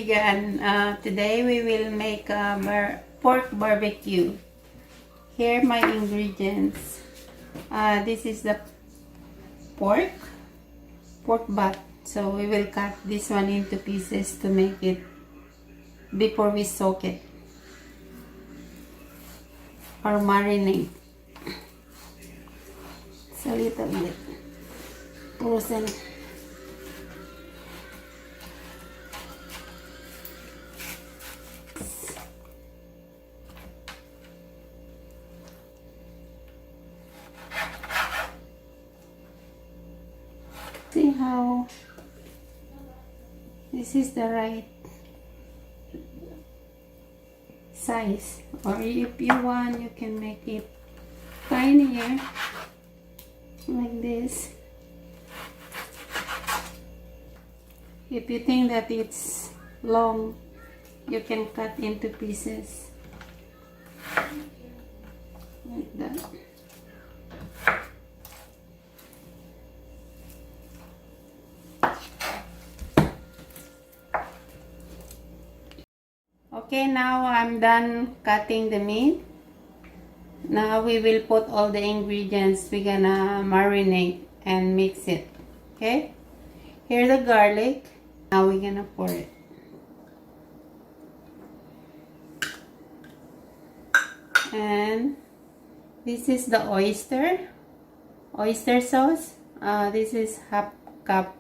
kaibigan, today we will make pork barbecue. Here my ingredients. This is the pork butt. So we will cut this one into pieces to make it before we soak it or marinate. It's a little bit frozen. See how this is the right size, or if you want you can make it tinier like this. If you think that it's long, you can cut into pieces like that. Okay, now I'm done cutting the meat. Now we will put all the ingredients. We're gonna marinate and mix it. Okay, here's the garlic. Now we're gonna pour it. And this is the oyster sauce. This is half cup.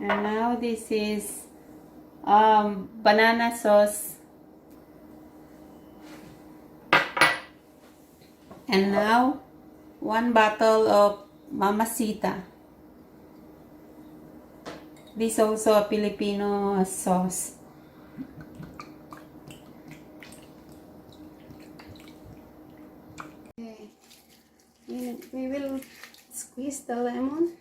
And now this is banana sauce. And now 1 bottle of Mamasita. This also a Filipino sauce. Okay. We will squeeze the lemon.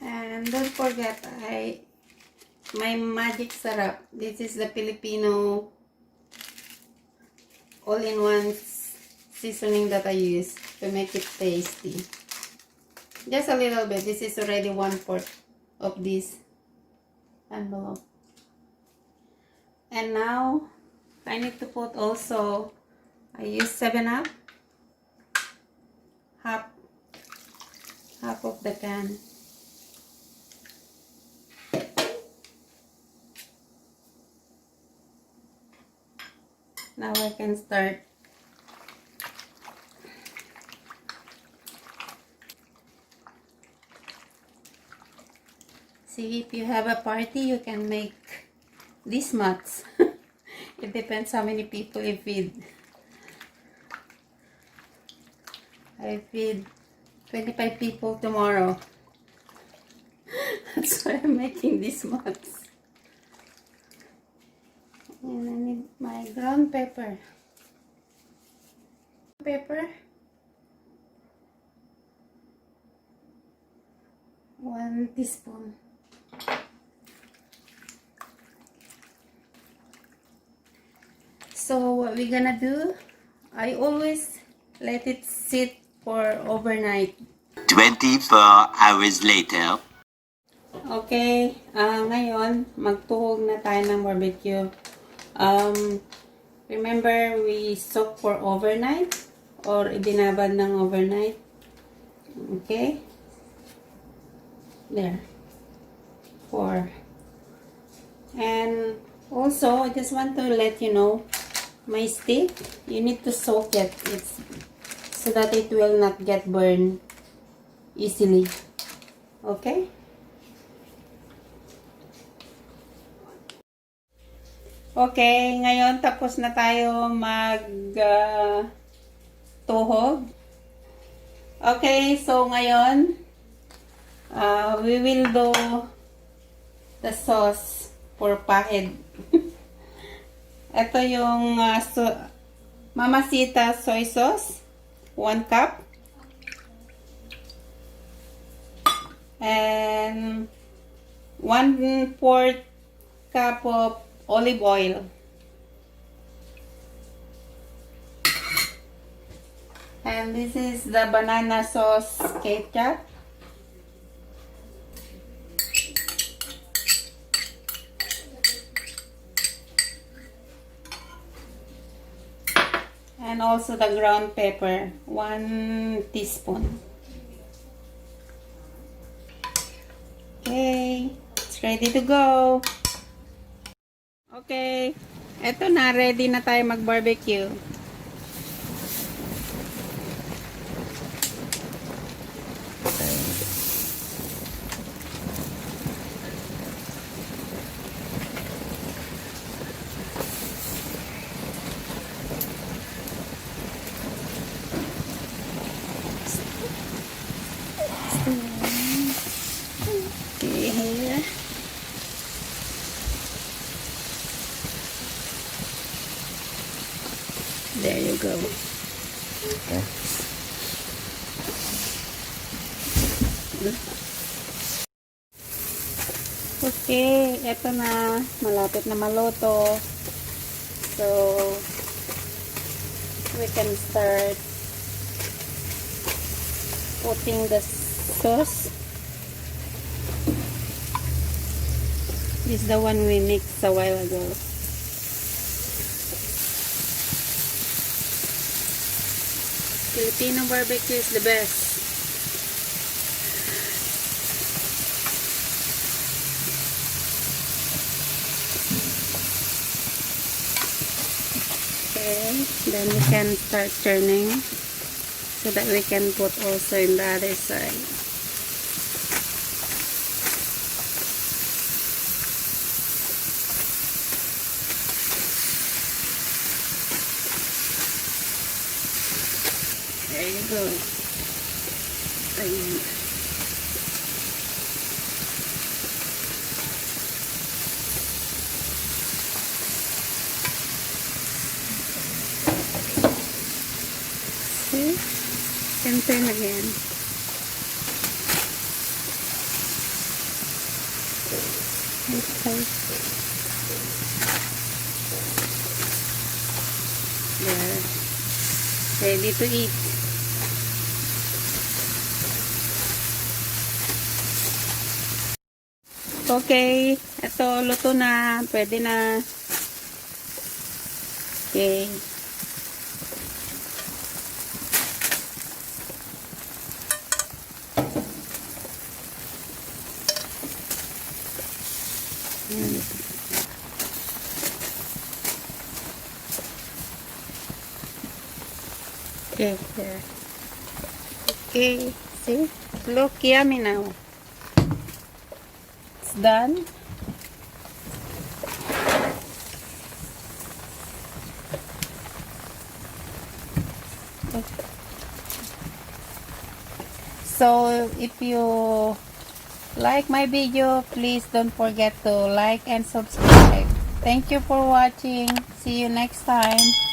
And don't forget, my magic syrup. This is the Filipino all-in-one seasoning that I use to make it tasty. Just a little bit. This is already 1/4 of this envelope. And now I need to put also, I use 7-Up, half of the can. Now I can start. See, if you have a party, you can make this much. It depends how many people you feed. I feed 25 people tomorrow. That's why I'm making this much. And I need my ground pepper. 1 teaspoon. So what we're gonna do, I always let it sit for overnight. 24 hours later. Okay, ngayon magtuhog na tayo ng barbecue. Remember we soak for overnight or ibinabad ng overnight. Okay, there, 4. And also I just want to let you know, my steak, you need to soak it. It's so that it will not get burned easily. Okay. Okay, ngayon tapos na tayo tuhog. Okay, so ngayon we will do the sauce for Pampahid. Ito yung Mamasita soy sauce, 1 cup. And 1/4 cup of olive oil. And this is the banana sauce ketchup. And also the ground pepper, 1 teaspoon. Okay, it's ready to go. Okay, eto na, ready na tayo mag-barbecue. Okay, here. There you go. Okay. Okay, eto na. Malapit na maluto. So, we can start putting the sauce. This is the one we mixed a while ago. Filipino barbecue is the best. Okay, then we can start turning so that we can put also in the other side. There you go. Ayan. See? And turn again. Okay. There. Ready to eat. Okay, ito luto na, pwede na. Okay. Okay, there. Okay, see? Look yummy now. It's done. So if you like my video, please don't forget to like and subscribe. Thank you for watching. See you next time.